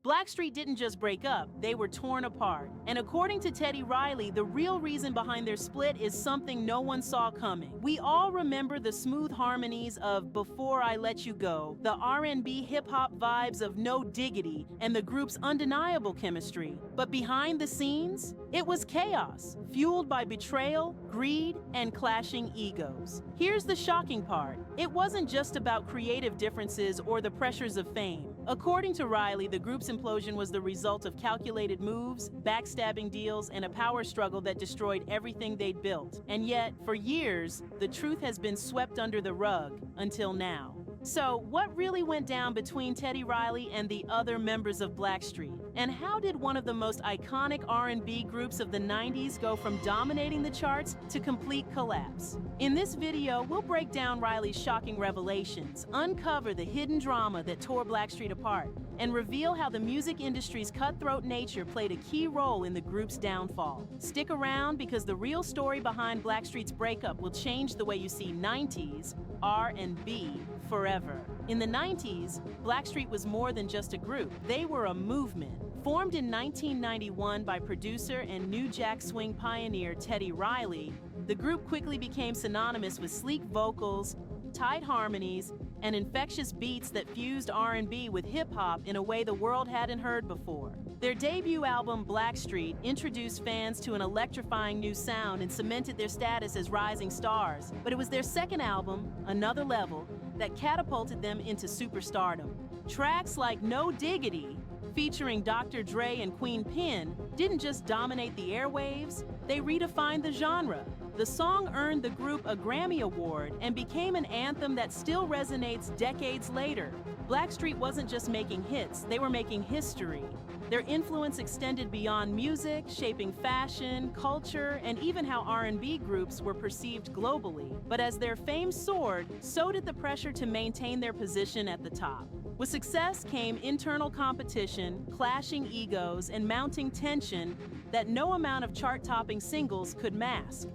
Blackstreet didn't just break up, they were torn apart. And according to Teddy Riley, the real reason behind their split is something no one saw coming. We all remember the smooth harmonies of Before I Let You Go, the R&B hip hop vibes of No Diggity, and the group's undeniable chemistry. But behind the scenes, it was chaos, fueled by betrayal, greed, and clashing egos. Here's the shocking part. It wasn't just about creative differences or the pressures of fame. According to Riley, the group's implosion was the result of calculated moves, backstabbing deals, and a power struggle that destroyed everything they'd built. And yet, for years, the truth has been swept under the rug until now. So, what really went down between Teddy Riley and the other members of Blackstreet? And how did one of the most iconic R&B groups of the 90s go from dominating the charts to complete collapse? In this video, we'll break down Riley's shocking revelations, uncover the hidden drama that tore Blackstreet apart, and reveal how the music industry's cutthroat nature played a key role in the group's downfall. Stick around because the real story behind Blackstreet's breakup will change the way you see 90s R&B forever. In the 90s, Blackstreet was more than just a group. They were a movement. Formed in 1991 by producer and New Jack Swing pioneer Teddy Riley, the group quickly became synonymous with sleek vocals, tight harmonies, and infectious beats that fused R&B with hip-hop in a way the world hadn't heard before. Their debut album, Blackstreet, introduced fans to an electrifying new sound and cemented their status as rising stars. But it was their second album, Another Level, that catapulted them into superstardom. Tracks like No Diggity, featuring Dr. Dre and Queen Pen, didn't just dominate the airwaves, they redefined the genre. The song earned the group a Grammy Award and became an anthem that still resonates decades later. Blackstreet wasn't just making hits, they were making history. Their influence extended beyond music, shaping fashion, culture, and even how R&B groups were perceived globally. But as their fame soared, so did the pressure to maintain their position at the top. With success came internal competition, clashing egos, and mounting tension that no amount of chart-topping singles could mask.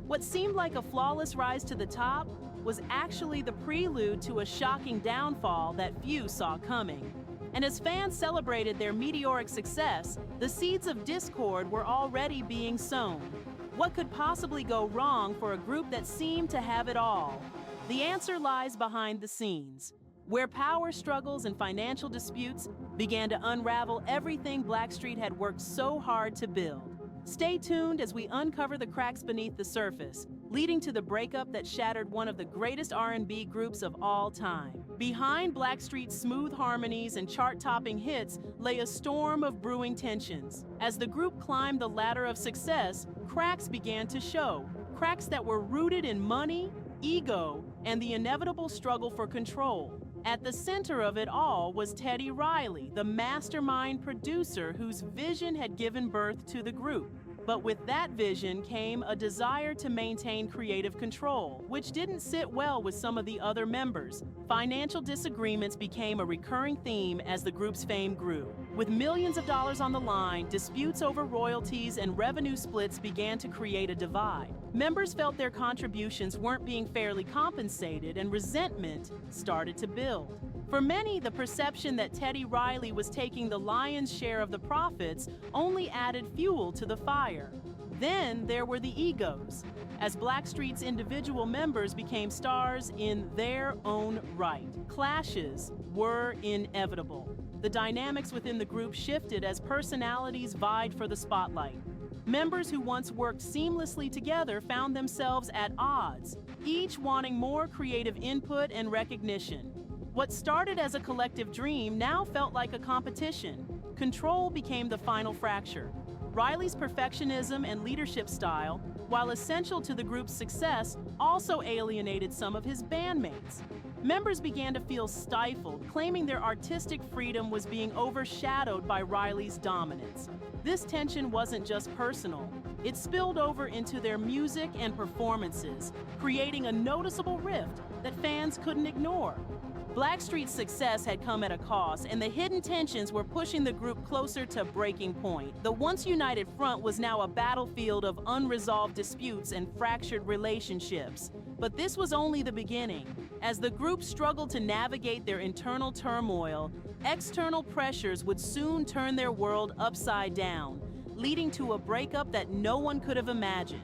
What seemed like a flawless rise to the top was actually the prelude to a shocking downfall that few saw coming. And as fans celebrated their meteoric success, the seeds of discord were already being sown. What could possibly go wrong for a group that seemed to have it all? The answer lies behind the scenes, where power struggles and financial disputes began to unravel everything Blackstreet had worked so hard to build. Stay tuned as we uncover the cracks beneath the surface, leading to the breakup that shattered one of the greatest R&B groups of all time. Behind Blackstreet's smooth harmonies and chart-topping hits lay a storm of brewing tensions. As the group climbed the ladder of success, cracks began to show. Cracks that were rooted in money, ego, and the inevitable struggle for control. At the center of it all was Teddy Riley, the mastermind producer whose vision had given birth to the group. But with that vision came a desire to maintain creative control, which didn't sit well with some of the other members. Financial disagreements became a recurring theme as the group's fame grew. With millions of dollars on the line, disputes over royalties and revenue splits began to create a divide. Members felt their contributions weren't being fairly compensated, and resentment started to build. For many, the perception that Teddy Riley was taking the lion's share of the profits only added fuel to the fire. Then there were the egos, as Blackstreet's individual members became stars in their own right. Clashes were inevitable. The dynamics within the group shifted as personalities vied for the spotlight. Members who once worked seamlessly together found themselves at odds, each wanting more creative input and recognition. What started as a collective dream now felt like a competition. Control became the final fracture. Riley's perfectionism and leadership style, while essential to the group's success, also alienated some of his bandmates. Members began to feel stifled, claiming their artistic freedom was being overshadowed by Riley's dominance. This tension wasn't just personal. It spilled over into their music and performances, creating a noticeable rift that fans couldn't ignore. Blackstreet's success had come at a cost, and the hidden tensions were pushing the group closer to breaking point. The once united front was now a battlefield of unresolved disputes and fractured relationships. But this was only the beginning. As the group struggled to navigate their internal turmoil, external pressures would soon turn their world upside down, leading to a breakup that no one could have imagined.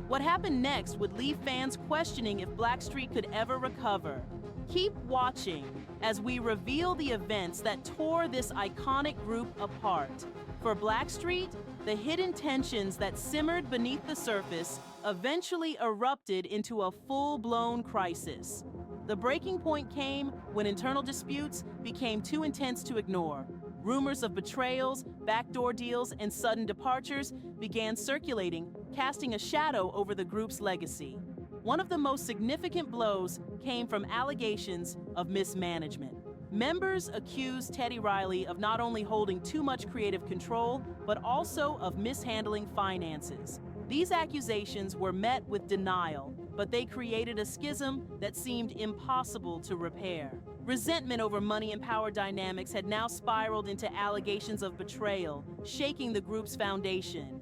What happened next would leave fans questioning if Blackstreet could ever recover. Keep watching as we reveal the events that tore this iconic group apart. For Blackstreet, the hidden tensions that simmered beneath the surface eventually erupted into a full-blown crisis. The breaking point came when internal disputes became too intense to ignore. Rumors of betrayals, backdoor deals, and sudden departures began circulating, casting a shadow over the group's legacy. One of the most significant blows came from allegations of mismanagement. Members accused Teddy Riley of not only holding too much creative control, but also of mishandling finances. These accusations were met with denial, but they created a schism that seemed impossible to repair. Resentment over money and power dynamics had now spiraled into allegations of betrayal, shaking the group's foundation.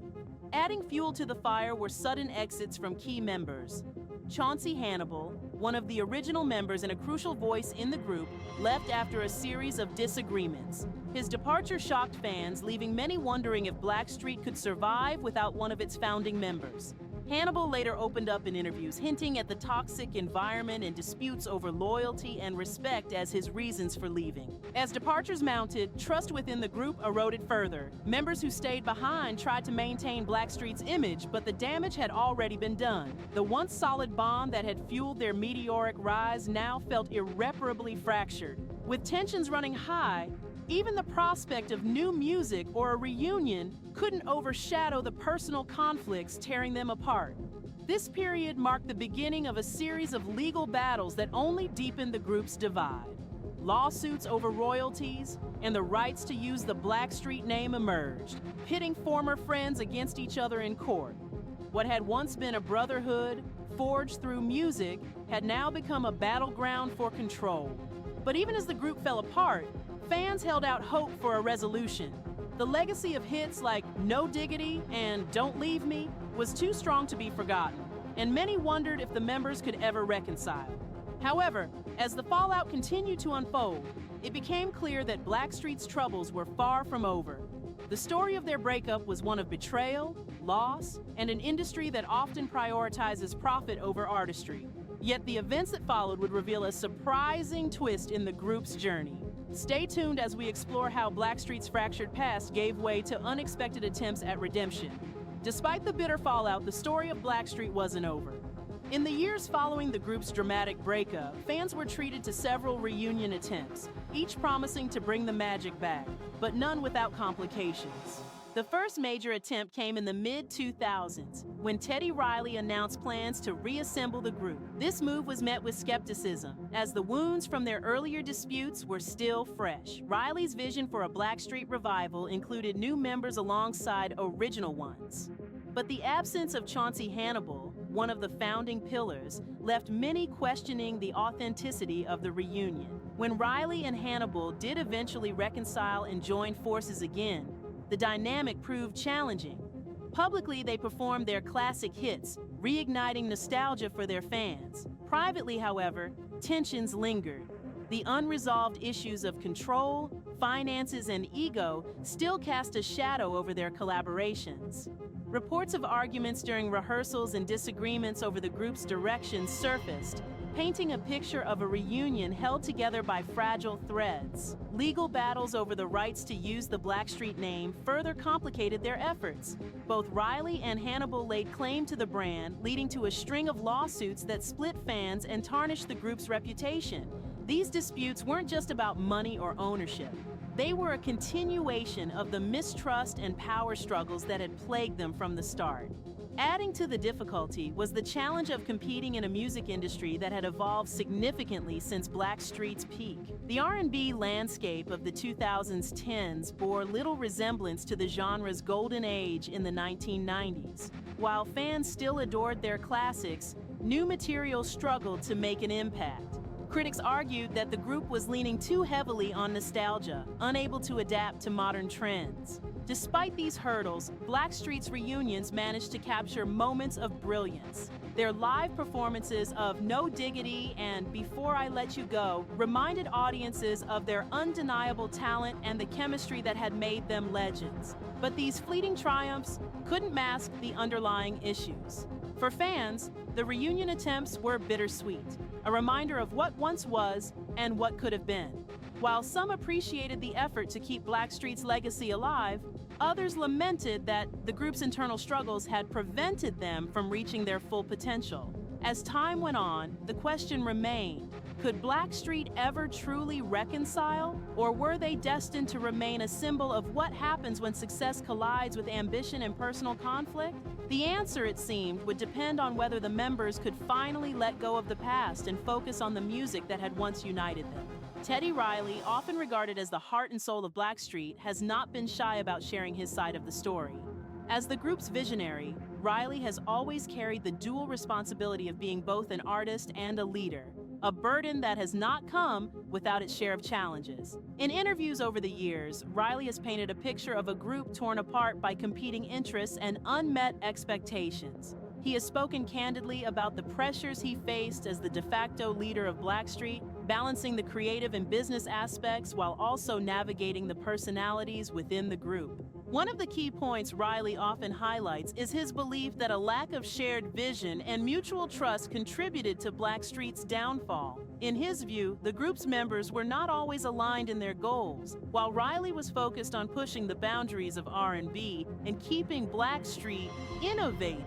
Adding fuel to the fire were sudden exits from key members. Chauncey Hannibal, one of the original members and a crucial voice in the group, left after a series of disagreements. His departure shocked fans, leaving many wondering if Blackstreet could survive without one of its founding members. Hannibal later opened up in interviews, hinting at the toxic environment and disputes over loyalty and respect as his reasons for leaving. As departures mounted, trust within the group eroded further. Members who stayed behind tried to maintain Blackstreet's image, but the damage had already been done. The once solid bond that had fueled their meteoric rise now felt irreparably fractured. With tensions running high, even the prospect of new music or a reunion couldn't overshadow the personal conflicts tearing them apart. This period marked the beginning of a series of legal battles that only deepened the group's divide. Lawsuits over royalties and the rights to use the Blackstreet name emerged, pitting former friends against each other in court. What had once been a brotherhood, forged through music, had now become a battleground for control. But even as the group fell apart, fans held out hope for a resolution. The legacy of hits like No Diggity and Don't Leave Me was too strong to be forgotten, and many wondered if the members could ever reconcile. However, as the fallout continued to unfold, it became clear that Blackstreet's troubles were far from over. The story of their breakup was one of betrayal, loss, and an industry that often prioritizes profit over artistry. Yet the events that followed would reveal a surprising twist in the group's journey. Stay tuned as we explore how Blackstreet's fractured past gave way to unexpected attempts at redemption. Despite the bitter fallout, the story of Blackstreet wasn't over. In the years following the group's dramatic breakup, fans were treated to several reunion attempts, each promising to bring the magic back, but none without complications. The first major attempt came in the mid-2000s, when Teddy Riley announced plans to reassemble the group. This move was met with skepticism, as the wounds from their earlier disputes were still fresh. Riley's vision for a Blackstreet revival included new members alongside original ones. But the absence of Chauncey Hannibal, one of the founding pillars, left many questioning the authenticity of the reunion. When Riley and Hannibal did eventually reconcile and join forces again, the dynamic proved challenging. Publicly, they performed their classic hits, reigniting nostalgia for their fans. Privately, however, tensions lingered. The unresolved issues of control, finances, and ego still cast a shadow over their collaborations. Reports of arguments during rehearsals and disagreements over the group's direction surfaced, painting a picture of a reunion held together by fragile threads. Legal battles over the rights to use the Blackstreet name further complicated their efforts. Both Riley and Hannibal laid claim to the brand, leading to a string of lawsuits that split fans and tarnished the group's reputation. These disputes weren't just about money or ownership. They were a continuation of the mistrust and power struggles that had plagued them from the start. Adding to the difficulty was the challenge of competing in a music industry that had evolved significantly since Blackstreet's peak. The R&B landscape of the 2010s bore little resemblance to the genre's golden age in the 1990s. While fans still adored their classics, new material struggled to make an impact. Critics argued that the group was leaning too heavily on nostalgia, unable to adapt to modern trends. Despite these hurdles, Blackstreet's reunions managed to capture moments of brilliance. Their live performances of No Diggity and Before I Let You Go reminded audiences of their undeniable talent and the chemistry that had made them legends. But these fleeting triumphs couldn't mask the underlying issues. For fans, the reunion attempts were bittersweet, a reminder of what once was and what could have been. While some appreciated the effort to keep Blackstreet's legacy alive, others lamented that the group's internal struggles had prevented them from reaching their full potential. As time went on, the question remained, could Blackstreet ever truly reconcile, or were they destined to remain a symbol of what happens when success collides with ambition and personal conflict? The answer, it seemed, would depend on whether the members could finally let go of the past and focus on the music that had once united them. Teddy Riley, often regarded as the heart and soul of Blackstreet, has not been shy about sharing his side of the story. As the group's visionary, Riley has always carried the dual responsibility of being both an artist and a leader, a burden that has not come without its share of challenges. In interviews over the years, Riley has painted a picture of a group torn apart by competing interests and unmet expectations. He has spoken candidly about the pressures he faced as the de facto leader of Blackstreet, balancing the creative and business aspects while also navigating the personalities within the group. One of the key points Riley often highlights is his belief that a lack of shared vision and mutual trust contributed to Blackstreet's downfall. In his view, the group's members were not always aligned in their goals. While Riley was focused on pushing the boundaries of R&B and keeping Blackstreet innovative,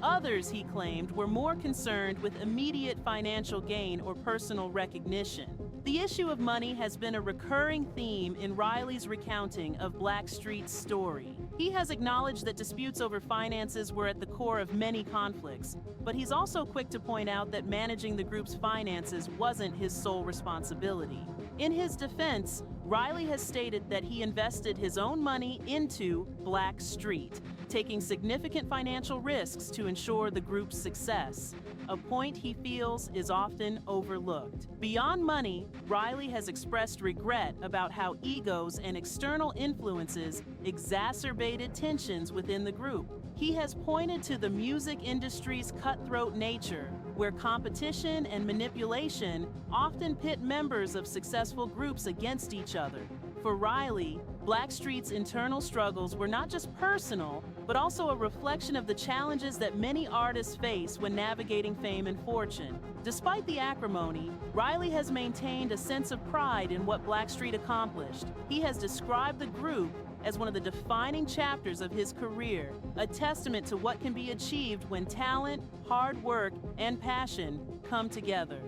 others, he claimed, were more concerned with immediate financial gain or personal recognition. The issue of money has been a recurring theme in Riley's recounting of Blackstreet's story. He has acknowledged that disputes over finances were at the core of many conflicts, but he's also quick to point out that managing the group's finances wasn't his sole responsibility. In his defense, Riley has stated that he invested his own money into Blackstreet, taking significant financial risks to ensure the group's success, a point he feels is often overlooked. Beyond money, Riley has expressed regret about how egos and external influences exacerbated tensions within the group. He has pointed to the music industry's cutthroat nature, where competition and manipulation often pit members of successful groups against each other. For Riley, Blackstreet's internal struggles were not just personal, but also a reflection of the challenges that many artists face when navigating fame and fortune. Despite the acrimony, Riley has maintained a sense of pride in what Blackstreet accomplished. He has described the group as one of the defining chapters of his career, a testament to what can be achieved when talent, hard work, and passion come together.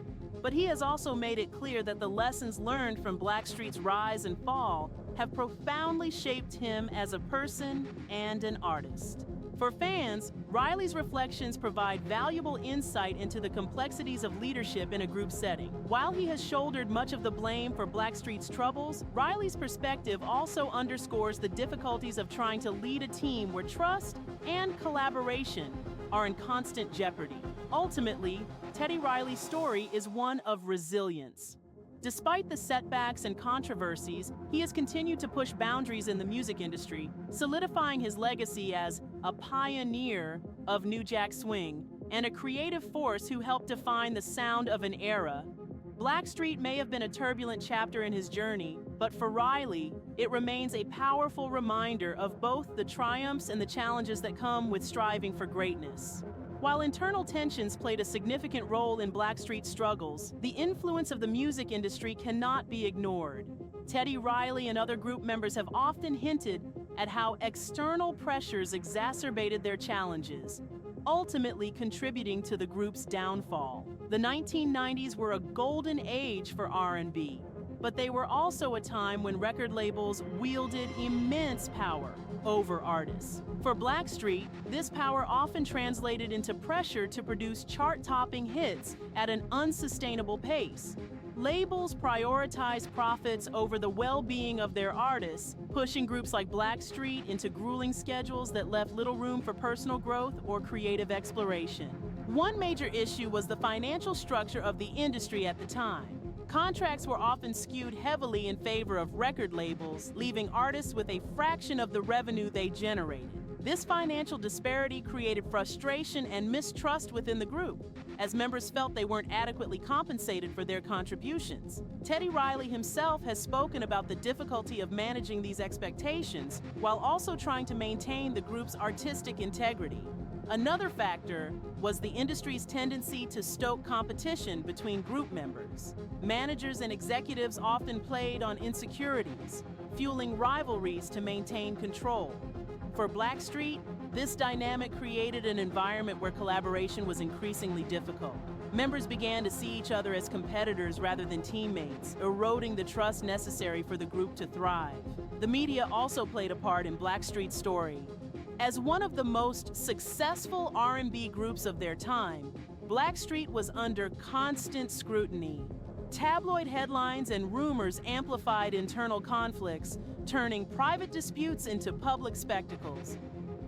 But he has also made it clear that the lessons learned from Blackstreet's rise and fall have profoundly shaped him as a person and an artist. For fans, Riley's reflections provide valuable insight into the complexities of leadership in a group setting. While he has shouldered much of the blame for Blackstreet's troubles, Riley's perspective also underscores the difficulties of trying to lead a team where trust and collaboration are in constant jeopardy. Ultimately, Teddy Riley's story is one of resilience. Despite the setbacks and controversies, he has continued to push boundaries in the music industry, solidifying his legacy as a pioneer of New Jack Swing and a creative force who helped define the sound of an era. Blackstreet may have been a turbulent chapter in his journey, but for Riley, it remains a powerful reminder of both the triumphs and the challenges that come with striving for greatness. While internal tensions played a significant role in Blackstreet's struggles, the influence of the music industry cannot be ignored. Teddy Riley and other group members have often hinted at how external pressures exacerbated their challenges, ultimately contributing to the group's downfall. The 1990s were a golden age for R&B, but they were also a time when record labels wielded immense power over artists. For Blackstreet, this power often translated into pressure to produce chart-topping hits at an unsustainable pace. Labels prioritized profits over the well-being of their artists, pushing groups like Blackstreet into grueling schedules that left little room for personal growth or creative exploration. One major issue was the financial structure of the industry at the time. Contracts were often skewed heavily in favor of record labels, leaving artists with a fraction of the revenue they generated. This financial disparity created frustration and mistrust within the group, as members felt they weren't adequately compensated for their contributions. Teddy Riley himself has spoken about the difficulty of managing these expectations while also trying to maintain the group's artistic integrity. Another factor was the industry's tendency to stoke competition between group members. Managers and executives often played on insecurities, fueling rivalries to maintain control. For Blackstreet, this dynamic created an environment where collaboration was increasingly difficult. Members began to see each other as competitors rather than teammates, eroding the trust necessary for the group to thrive. The media also played a part in Blackstreet's story. As one of the most successful R&B groups of their time, Blackstreet was under constant scrutiny. Tabloid headlines and rumors amplified internal conflicts, turning private disputes into public spectacles.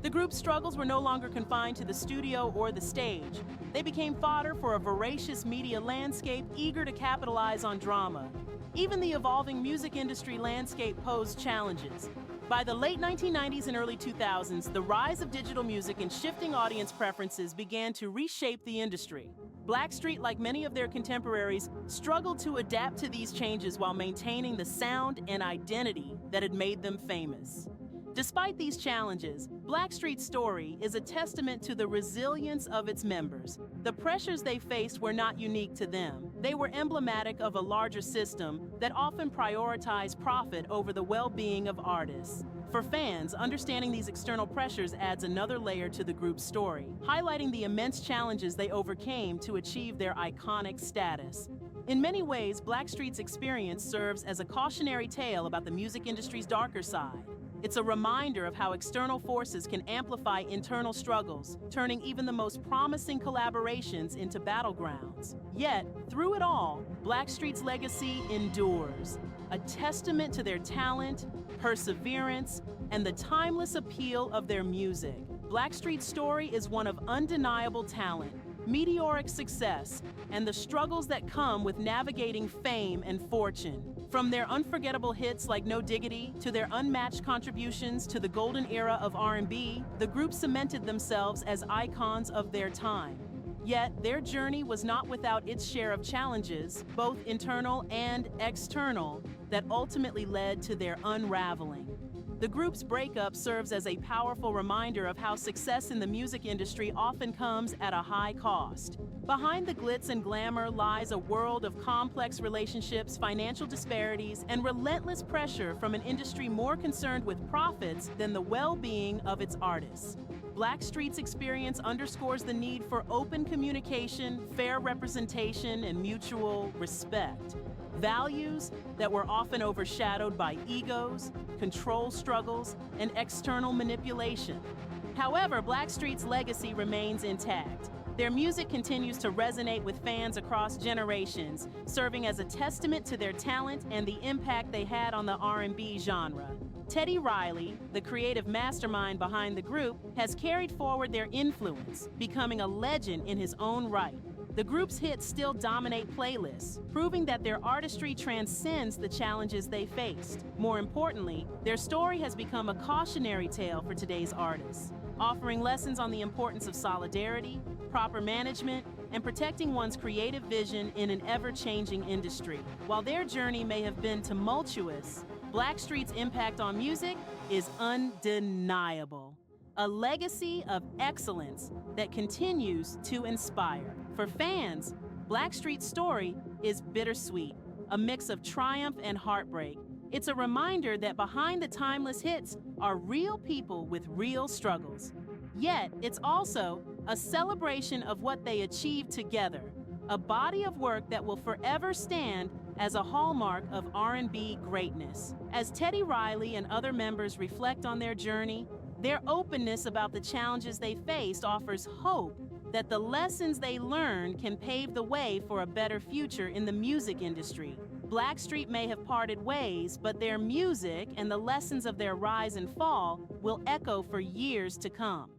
The group's struggles were no longer confined to the studio or the stage. They became fodder for a voracious media landscape eager to capitalize on drama. Even the evolving music industry landscape posed challenges. By the late 1990s and early 2000s, the rise of digital music and shifting audience preferences began to reshape the industry. Blackstreet, like many of their contemporaries, struggled to adapt to these changes while maintaining the sound and identity that had made them famous. Despite these challenges, Blackstreet's story is a testament to the resilience of its members. The pressures they faced were not unique to them. They were emblematic of a larger system that often prioritized profit over the well-being of artists. For fans, understanding these external pressures adds another layer to the group's story, highlighting the immense challenges they overcame to achieve their iconic status. In many ways, Blackstreet's experience serves as a cautionary tale about the music industry's darker side. It's a reminder of how external forces can amplify internal struggles, turning even the most promising collaborations into battlegrounds. Yet, through it all, Blackstreet's legacy endures, a testament to their talent, perseverance, and the timeless appeal of their music. Blackstreet's story is one of undeniable talent, meteoric success, and the struggles that come with navigating fame and fortune. From their unforgettable hits like No Diggity to their unmatched contributions to the golden era of R&B, the group cemented themselves as icons of their time. Yet, their journey was not without its share of challenges, both internal and external, that ultimately led to their unraveling. The group's breakup serves as a powerful reminder of how success in the music industry often comes at a high cost. Behind the glitz and glamour lies a world of complex relationships, financial disparities, and relentless pressure from an industry more concerned with profits than the well-being of its artists. Blackstreet's experience underscores the need for open communication, fair representation, and mutual respect. Values that were often overshadowed by egos, control struggles, and external manipulation. However, Blackstreet's legacy remains intact. Their music continues to resonate with fans across generations, serving as a testament to their talent and the impact they had on the R&B genre. Teddy Riley, the creative mastermind behind the group, has carried forward their influence, becoming a legend in his own right. The group's hits still dominate playlists, proving that their artistry transcends the challenges they faced. More importantly, their story has become a cautionary tale for today's artists, offering lessons on the importance of solidarity, proper management, and protecting one's creative vision in an ever-changing industry. While their journey may have been tumultuous, Blackstreet's impact on music is undeniable. A legacy of excellence that continues to inspire. For fans, Blackstreet's story is bittersweet, a mix of triumph and heartbreak. It's a reminder that behind the timeless hits are real people with real struggles. Yet, it's also a celebration of what they achieved together, a body of work that will forever stand as a hallmark of R&B greatness. As Teddy Riley and other members reflect on their journey, their openness about the challenges they faced offers hope that the lessons they learned can pave the way for a better future in the music industry. Blackstreet may have parted ways, but their music and the lessons of their rise and fall will echo for years to come.